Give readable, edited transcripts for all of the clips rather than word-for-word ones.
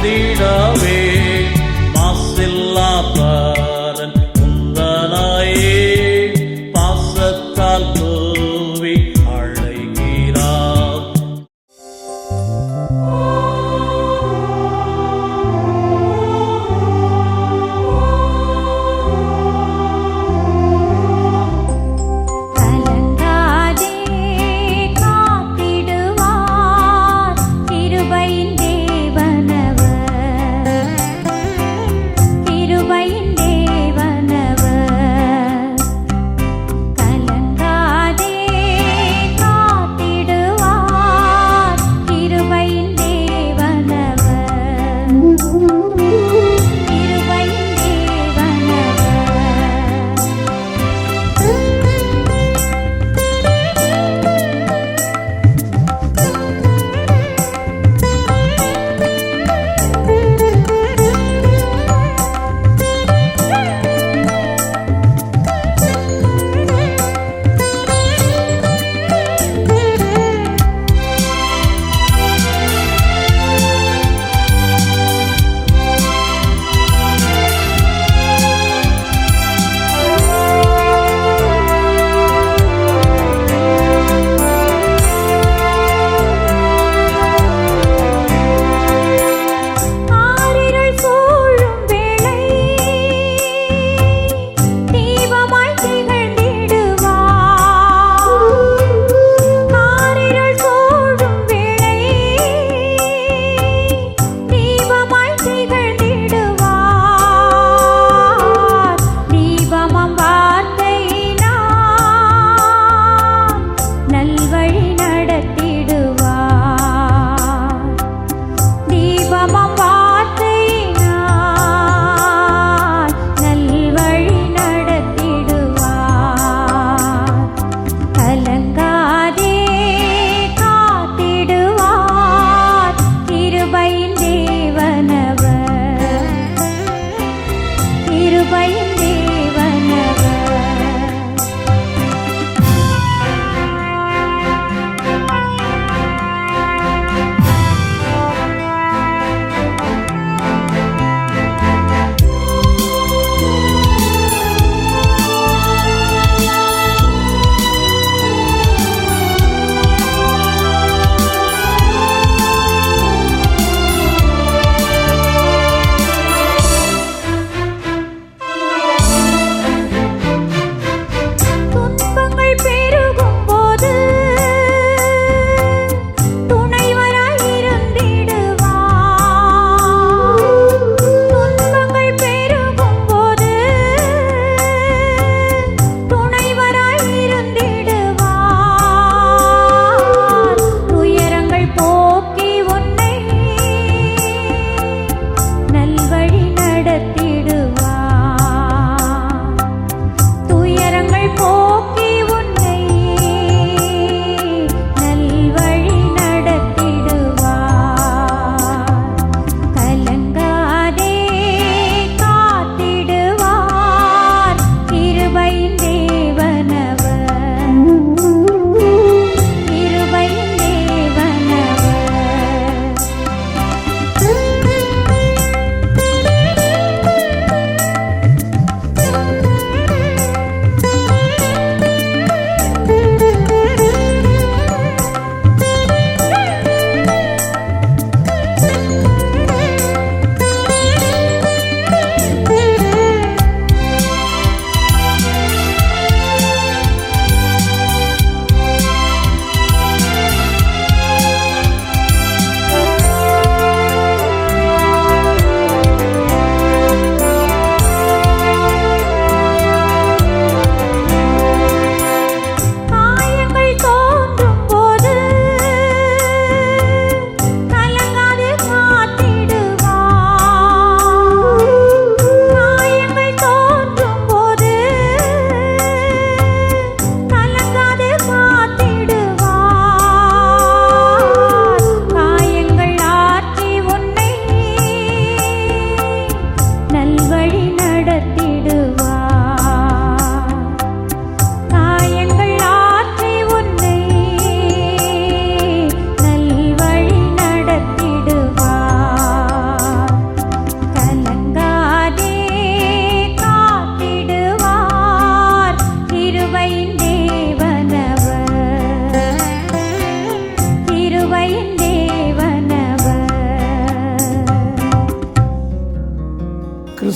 வந்திடவே மாசில்லா பரன் உந்தனாயே பாசத்தால் தூவி அழைகிறார்.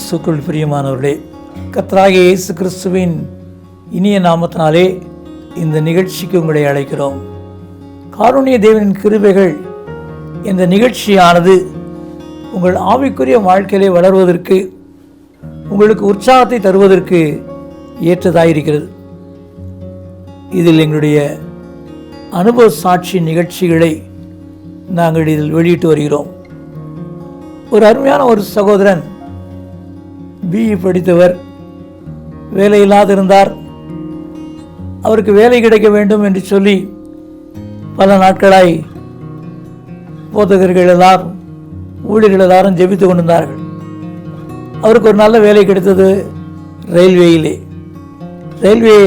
கிறிஸ்துக்குள் பிரியமானவர்களே, கர்த்தராகிய இயேசு கிறிஸ்துவின் இனிய நாமத்தினாலே இந்த நிகழ்ச்சிக்கு உங்களை அழைக்கிறோம். காருண்ய தேவனின் கிருபைகள் இந்த நிகழ்ச்சியானது உங்கள் ஆவிக்குரிய வாழ்க்கையிலே வளர்வதற்கு, உங்களுக்கு உற்சாகத்தை தருவதற்கு ஏற்றதாயிருக்கிறது. இதில் எங்களுடைய அனுபவ சாட்சி நிகழ்ச்சிகளை நாங்கள் இதில் வெளியிட்டு வருகிறோம். ஒரு அருமையான ஒரு சகோதரன் பிஇ படித்தவர், வேலையில்லாதிருந்தார். அவருக்கு வேலை கிடைக்க வேண்டும் என்று சொல்லி பல நாட்களாய் போதகர்கள் எல்லாரும், ஊழியர்கள் எல்லாரும் ஜெபித்து கொண்டிருந்தார்கள். அவருக்கு ஒரு நல்ல வேலை கிடைத்தது ரயில்வேயிலே. ரயில்வே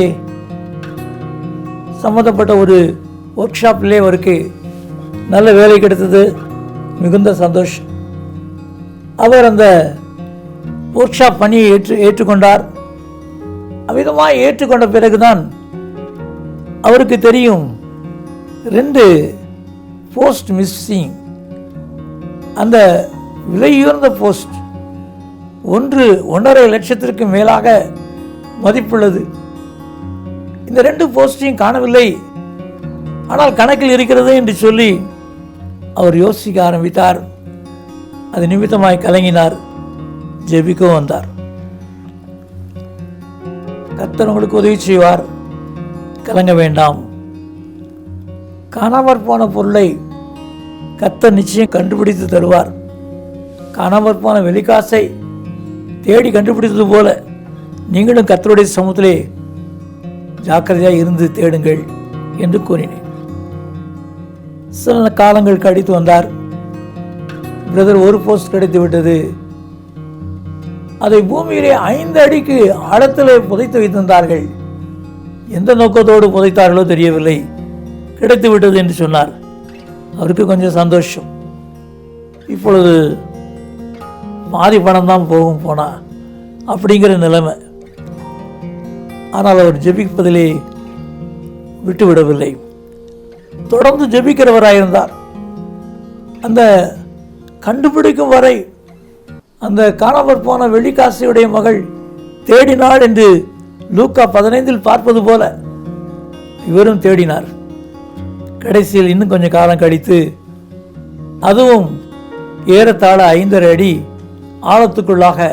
சம்மந்தப்பட்ட ஒரு ஒர்க் ஷாப்லேயே அவருக்கு நல்ல வேலை கிடைத்தது. மிகுந்த சந்தோஷம். அவர் அந்த ஒர்க் ஷாப் பணியை ஏற்றுக்கொண்டார். அவ்விதமாக ஏற்றுக்கொண்ட பிறகுதான் அவருக்கு தெரியும் 2 போஸ்ட் மிஸ்ஸிங். அந்த விலையுயர்ந்த போஸ்ட், 1.5 லட்சத்திற்கு மேலாக மதிப்புள்ளது. இந்த 2 போஸ்டையும் காணவில்லை, ஆனால் கணக்கில் இருக்கிறது என்று சொல்லி அவர் யோசிக்க ஆரம்பித்தார். அது நிமித்தமாய் கலங்கினார், ஜெபிக்கவும் வந்தார். கர்த்தர் உங்களுக்கு உதவி செய்வார், கலங்க வேண்டாம். காணாமற் போன பொருளை கர்த்தர் நிச்சயம் கண்டுபிடித்து தருவார். காணாமற் போன வெளிக்காசை தேடி கண்டுபிடித்தது போல நீங்களும் கர்த்தருடைய சமூகத்திலே ஜாக்கிரதையாக இருந்து தேடுங்கள் என்று கூறினேன். சில காலங்கள் கழித்து வந்தார். பிரதர், ஒரு போஸ்ட் கிடைத்து விட்டது. அதை பூமியிலே 5 அடிக்கு ஆழத்திலே புதைத்து வைத்திருந்தார்கள். எந்த நோக்கத்தோடு புதைத்தார்களோ தெரியவில்லை, கிடைத்து விட்டது என்று சொன்னார். அவருக்கு கொஞ்சம் சந்தோஷம். இப்பொழுது பாதி பணம் தான் போனா அப்படிங்கிற நிலைமை. ஆனால் அவர் ஜெபிப்பதிலே விட்டுவிடவில்லை, தொடர்ந்து ஜெபிக்கிறவராயிருந்தார். அந்த கண்டுபிடிக்கும் வரை அந்த காணாமற் போன வெள்ளிக்காசையுடைய மகள் தேடினாள் என்று லூக்கா 15 பார்ப்பது போல இவரும் தேடினார். கடைசியில் இன்னும் கொஞ்சம் காலம் கழித்து அதுவும் ஏறத்தாழ 5.5 அடி ஆழத்துக்குள்ளாக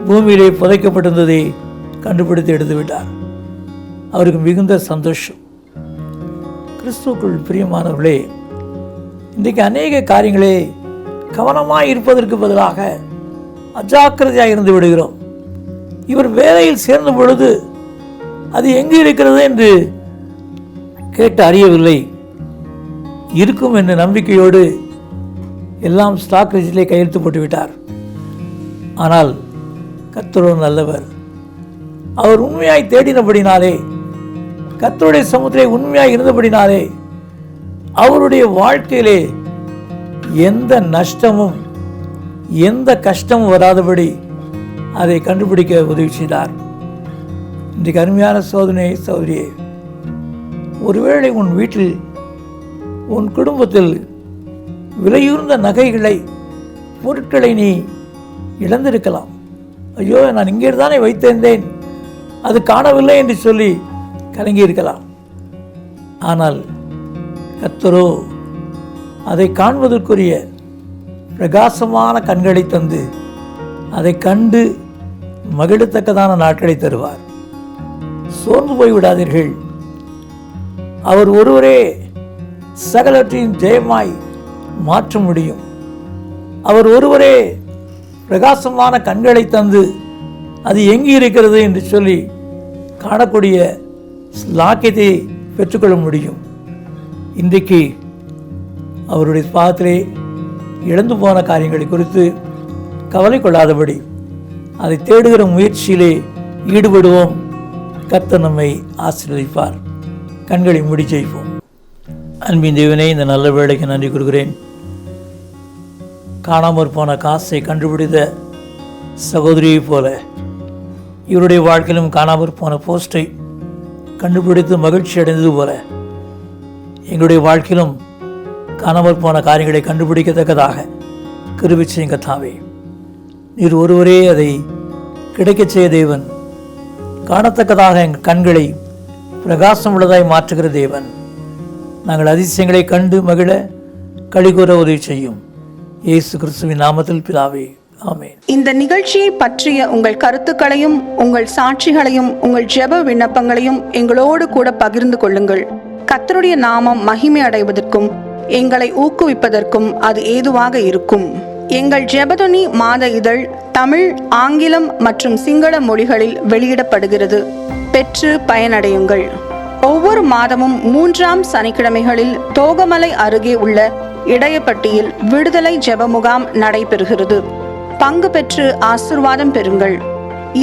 பூமியிலே புதைக்கப்பட்டிருந்ததை கண்டுபிடித்து எடுத்து விட்டார். அவருக்கு மிகுந்த சந்தோஷம். கிறிஸ்துவுக்குள் பிரியமானவர்களே, இன்றைக்கு அநேக காரியங்களே கவனமாய் இருப்பதற்கு பதிலாக அஜாக்கிரதையாக இருந்து விடுகிறோம். இவர் வேலையில் சேர்ந்த பொழுது அது எங்கு இருக்கிறது என்று கேட்டு அறியவில்லை. இருக்கும் என்ற நம்பிக்கையோடு எல்லாம் ஸ்டாக் ரிஜிஸ்டரிலே கையெழுத்து போட்டுவிட்டார். ஆனால் கர்த்தர் நல்லவர். அவர் உண்மையாய் தேடினபடினாலே, கர்த்தருடைய சமூகத்திலே உண்மையாய் இருந்தபடினாலே அவருடைய வாழ்க்கையிலே எந்த நஷ்டமும் எந்த கஷ்டமும் வராதபடி அதை கண்டுபிடிக்க உதவி செய்தார். இன்றைக்கு அருமையான சகோதரியே, ஒருவேளை உன் வீட்டில், உன் குடும்பத்தில் விலையுயர்ந்த நகைகளை, பொருட்களை நீ இழந்திருக்கலாம். ஐயோ, நான் இங்கே தானே வைத்திருந்தேன், அது காணவில்லை என்று சொல்லி கலங்கி இருக்கலாம். ஆனால் கர்த்தரோ அதை காண்பதற்குரிய பிரகாசமான கண்களை தந்து அதை கண்டு மகிழத்தக்கதான நாட்களை தருவார். சோர்ந்து போய்விடாதீர்கள். அவர் ஒருவரே சகலவற்றையும் ஜெயமாய் மாற்ற முடியும். அவர் ஒருவரே பிரகாசமான கண்களை தந்து அது எங்கே இருக்கிறது என்று சொல்லி காணக்கூடிய லாக்கியத்தை பெற்றுக்கொள்ள முடியும். இன்றைக்கு அவருடைய பாதத்திலே இழந்து போன காரியங்களை குறித்து கவலை கொள்ளாதபடி அதை தேடுகிற முயற்சியிலே ஈடுபடுவோம். கர்த்தர் நம்மை ஆசீர்வதிப்பார். கண்களை மூடி ஜெயிப்போம். அன்பின் தேவனே, இந்த நல்ல வேளைக்கு நன்றி கூறுகிறேன். காணாமற் போன காசை கண்டுபிடித்த சகோதரியைப் போல இவருடைய வாழ்க்கையிலும் காணாமற் போன போஸ்டை கண்டுபிடித்து மகிழ்ச்சி அடைந்தது போல எங்களுடைய வாழ்க்கையிலும் காணாமற் போன காரியங்களை கண்டுபிடிக்கத்தக்கதாக கிருபை செய்யுங்க தாவே. நீர் ஒருவரே அதை கிடைக்கச் செய்ய தேவன். காணத்தக்கதாக எங்கள் கண்களை பிரகாசம் உள்ளதாய் மாற்றுகிற தேவன். நாங்கள் அதிசயங்களை கண்டு மகிழ களிகூற உதவி செய்யும். இயேசு கிறிஸ்துவின் நாமத்தில் பிதாவே, ஆமென். இந்த நிகழ்ச்சியை பற்றிய உங்கள் கருத்துக்களையும் உங்கள் சாட்சிகளையும் உங்கள் ஜெப விண்ணப்பங்களையும் எங்களோடு கூட பகிர்ந்து கொள்ளுங்கள். கர்த்தருடைய நாமம் மகிமை அடைவதற்கும் எங்களை ஊக்குவிப்பதற்கும் அது ஏதுவாக இருக்கும். எங்கள் ஜெபதுனி மாத இதழ் தமிழ், ஆங்கிலம் மற்றும் சிங்கள மொழிகளில் வெளியிடப்படுகிறது. பெற்று பயனடையுங்கள். ஒவ்வொரு மாதமும் 3ஆம் சனிக்கிழமைகளில் தோகமலை அருகே உள்ள இடையப்பட்டியில் விடுதலை ஜெப முகாம் நடைபெறுகிறது. பங்கு பெற்று ஆசீர்வாதம் பெறுங்கள்.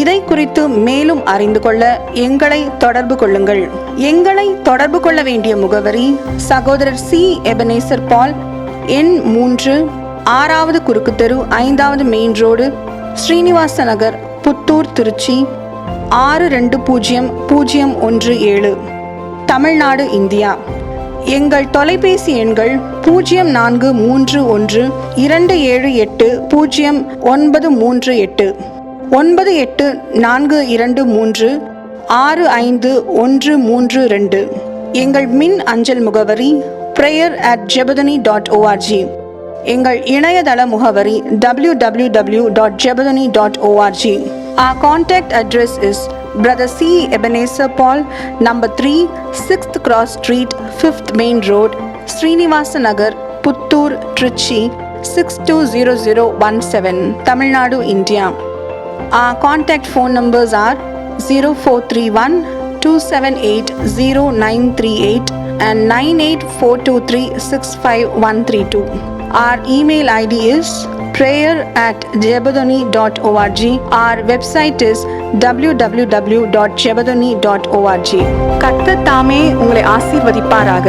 இதை குறித்து மேலும் அறிந்து கொள்ள எங்களை தொடர்பு கொள்ளுங்கள். எங்களை தொடர்பு கொள்ள வேண்டிய முகவரி: சகோதரர் சி. எபனேசர் பால், எண் 3, 6வது குறுக்கு தெரு, 5வது மெயின் ரோடு, ஸ்ரீனிவாச நகர், புத்தூர், திருச்சி 620017, தமிழ்நாடு, இந்தியா. எங்கள் தொலைபேசி எண்கள் 0431 278 0938 9842 65 132. எங்கள் மின் அஞ்சல் முகவரி prayer@jebadani.org. எங்கள் இணையதள முகவரி www.jebadani.org. Our contact address is Brother C. Ebenezer Paul, number 3, 6th Cross Street, 5th Main Road, Srinivasa Nagar, Puttur, Trichy 620017, Tamil Nadu, India. Our contact phone numbers are 0431 278 0938 and 9842365132. Our email ID is prayer@jebadani.org. Our website is www.jebadani.org. கர்த்தர் தாமே உங்களை ஆசீர்வதிப்பாராக.